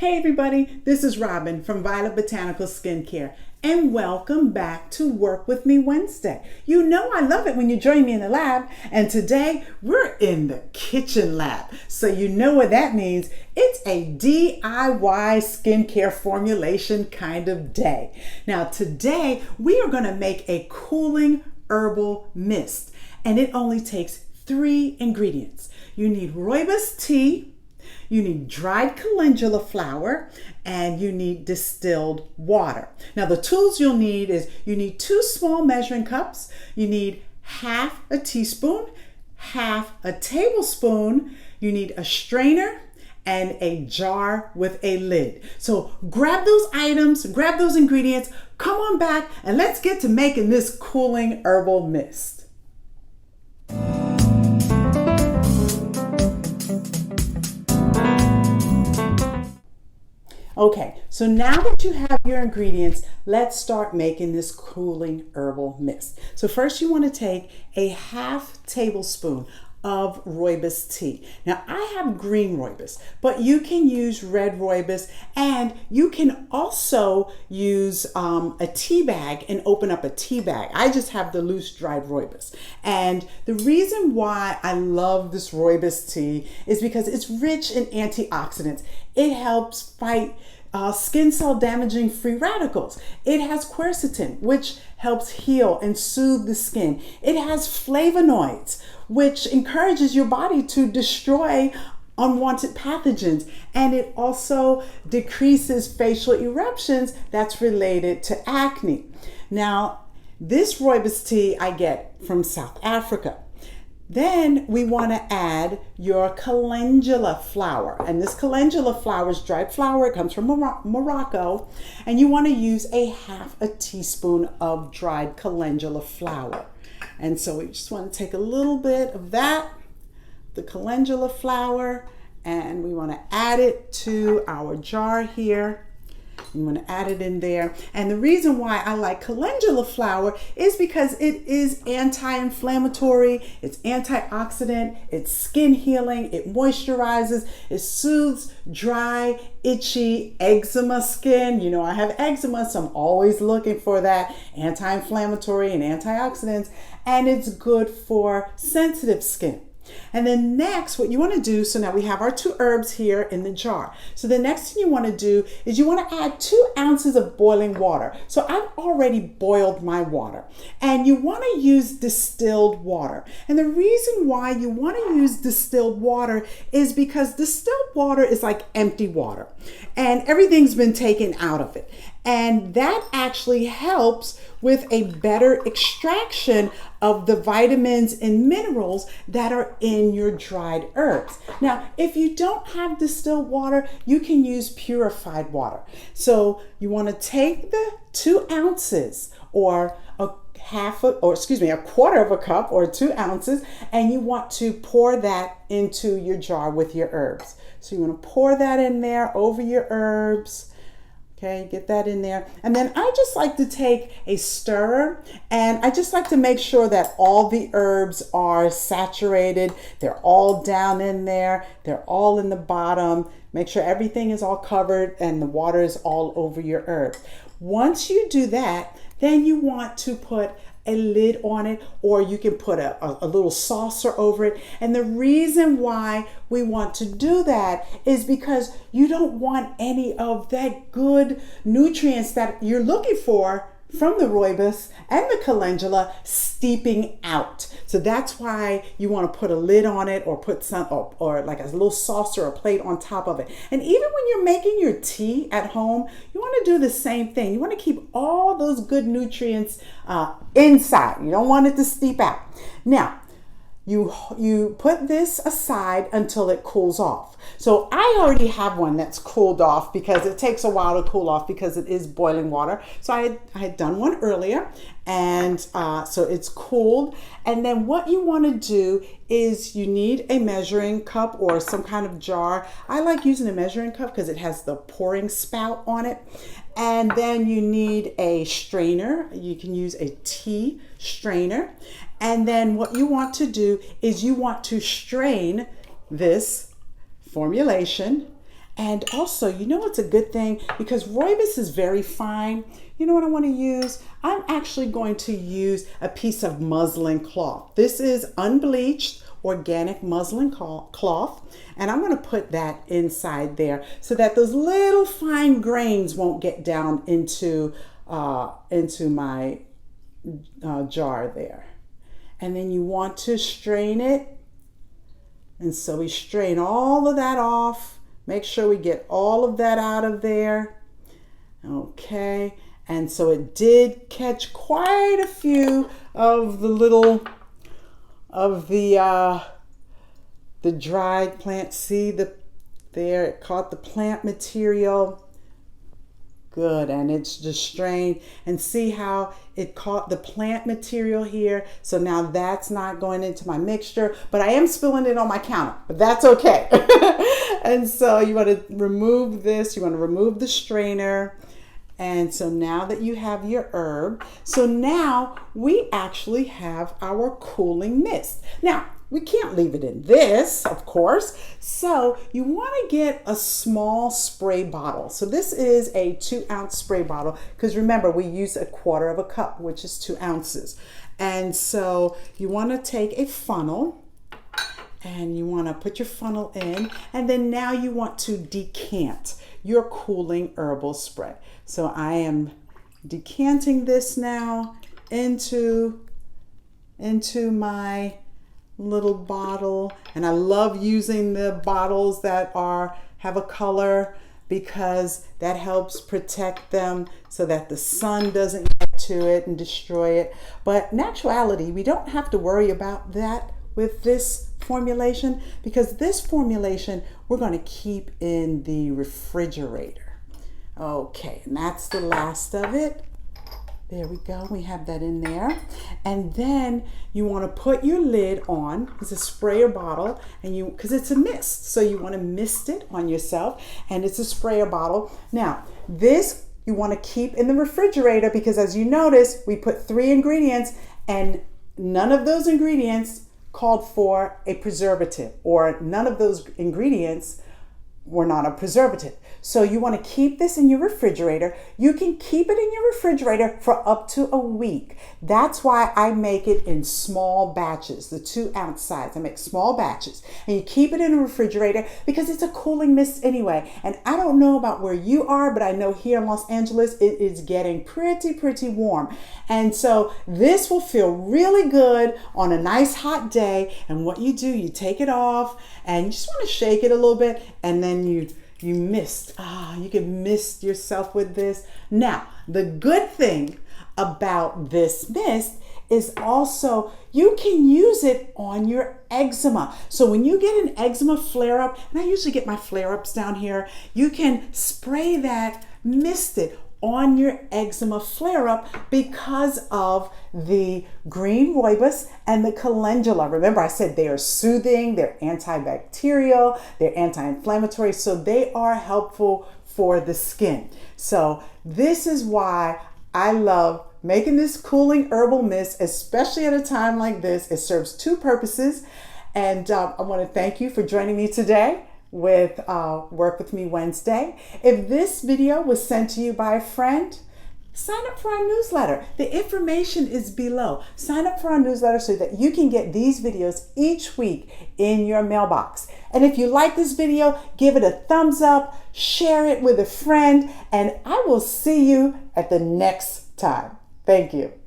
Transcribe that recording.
Hey everybody, this is Robin from Violet Botanical Skincare, and welcome back to Work With Me Wednesday. You know I love it when you join me in the lab, and today we're in the kitchen lab. So you know what that means. It's a DIY skincare formulation kind of day. Now today we are going to make a cooling herbal mist, and it only takes 3 ingredients. You need rooibos tea, you need dried calendula flower, and you need distilled water. Now the tools you'll need is you need 2 small measuring cups, you need half a teaspoon, half a tablespoon, you need a strainer, and a jar with a lid. So grab those items, grab those ingredients, come on back, and let's get to making this cooling herbal mist. Okay, so now that you have your ingredients, let's start making this cooling herbal mist. So first you want to take a half tablespoon of rooibos tea. Now I have green rooibos, but you can use red rooibos, and you can also use a tea bag and open up a tea bag. I just have the loose dried rooibos. And the reason why I love this rooibos tea is because it's rich in antioxidants. It helps fight skin cell damaging free radicals. It has quercetin, which helps heal and soothe the skin. It has flavonoids, which encourages your body to destroy unwanted pathogens. And it also decreases facial eruptions that's related to acne. Now, this rooibos tea I get from South Africa. Then we want to add your calendula flower. And this calendula flower is dried flower. It comes from Morocco. And you want to use a half a teaspoon of dried calendula flower. And so we just want to take a little bit of that, the calendula flower, and we want to add it to our jar here. You want to add it in there. And the reason why I like calendula flower is because it is anti-inflammatory, it's antioxidant, it's skin healing, it moisturizes, it soothes dry, itchy, eczema skin. You know, I have eczema, so I'm always looking for that anti-inflammatory and antioxidants, and it's good for sensitive skin. And then next, what you want to do, so now we have our 2 herbs here in the jar. So the next thing you want to do is you want to add 2 ounces of boiling water. So I've already boiled my water, and you want to use distilled water. And the reason why you want to use distilled water is because distilled water is like empty water, and everything's been taken out of it. And that actually helps with a better extraction of the vitamins and minerals that are in your dried herbs. Now, if you don't have distilled water, you can use purified water. So you want to take the 2 ounces or a quarter of a cup or 2 ounces, and you want to pour that into your jar with your herbs. So you want to pour that in there over your herbs. Okay, get that in there. And then I just like to take a stirrer, and I just like to make sure that all the herbs are saturated. They're all down in there. They're all in the bottom. Make sure everything is all covered and the water is all over your herbs. Once you do that, then you want to put a lid on it, or you can put a little saucer over it. And the reason why we want to do that is because you don't want any of that good nutrients that you're looking for from the rooibos and the calendula steeping out. So that's why you want to put a lid on it, or put some, or like a little saucer or plate on top of it. And even when you're making your tea at home, you want to do the same thing. You want to keep all those good nutrients inside. You don't want it to steep out. Now, you put this aside until it cools off. So I already have one that's cooled off, because it takes a while to cool off because it is boiling water. So I had done one earlier, and so it's cooled. And then what you want to do is you need a measuring cup or some kind of jar. I like using a measuring cup because it has the pouring spout on it. And then you need a strainer. You can use a tea strainer. And then what you want to do is you want to strain this formulation And also, you know what's a good thing? Because rooibos is very fine. You know what I want to use? I'm actually going to use a piece of muslin cloth. This is unbleached organic muslin cloth, and I'm going to put that inside there so that those little fine grains won't get down into my jar there. And then you want to strain it, and so we strain all of that off. Make sure we get all of that out of there. Okay, and so it did catch quite a few of the little of the dried plant. See there, it caught the plant material. Good, and it's just strained, and see how it caught the plant material here. So now that's not going into my mixture, but I am spilling it on my counter, but that's okay. And so you want to remove this, you want to remove the strainer. And so now that you have your herb, so now we actually have our cooling mist. Now, we can't leave it in this, of course. So you want to get a small spray bottle. So this is a 2-ounce spray bottle, because remember, we use 1/4 cup, which is 2 ounces. And so you want to take a funnel, and you want to put your funnel in, and then now you want to decant your cooling herbal spray. So I am decanting this now into my little bottle, and I love using the bottles that have a color, because that helps protect them so that the sun doesn't get to it and destroy it. But in actuality, we don't have to worry about that with this formulation, because this formulation we're going to keep in the refrigerator. Okay, and that's the last of it. There we go, we have that in there. And then you want to put your lid on. It's a sprayer bottle, and because it's a mist, so you want to mist it on yourself, and it's a sprayer bottle. Now, this you want to keep in the refrigerator, because as you notice, we put 3 ingredients, and none of those ingredients called for a preservative, or none of those ingredients were not a preservative. So you want to keep this in your refrigerator. You can keep it in your refrigerator for up to a week. That's why I make it in small batches, the 2-ounce size. I make small batches, and you keep it in a refrigerator because it's a cooling mist anyway. And I don't know about where you are, but I know here in Los Angeles, it is getting pretty warm. And so this will feel really good on a nice hot day. And what you do, you take it off, and you just want to shake it a little bit, and then you mist. You can mist yourself with this. Now, the good thing about this mist is also you can use it on your eczema. So when you get an eczema flare up, and I usually get my flare ups down here, you can spray that, mist it on your eczema flare up because of the green rooibos and the calendula. Remember, I said they are soothing, they're antibacterial, they're anti-inflammatory, so they are helpful for the skin. So this is why I love making this cooling herbal mist, especially at a time like this. It serves 2 purposes, and I want to thank you for joining me today with Work With Me Wednesday. If this video was sent to you by a friend, sign up for our newsletter. The information is below. Sign up for our newsletter so that you can get these videos each week in your mailbox. And if you like this video, give it a thumbs up, share it with a friend, and I will see you at the next time. Thank you.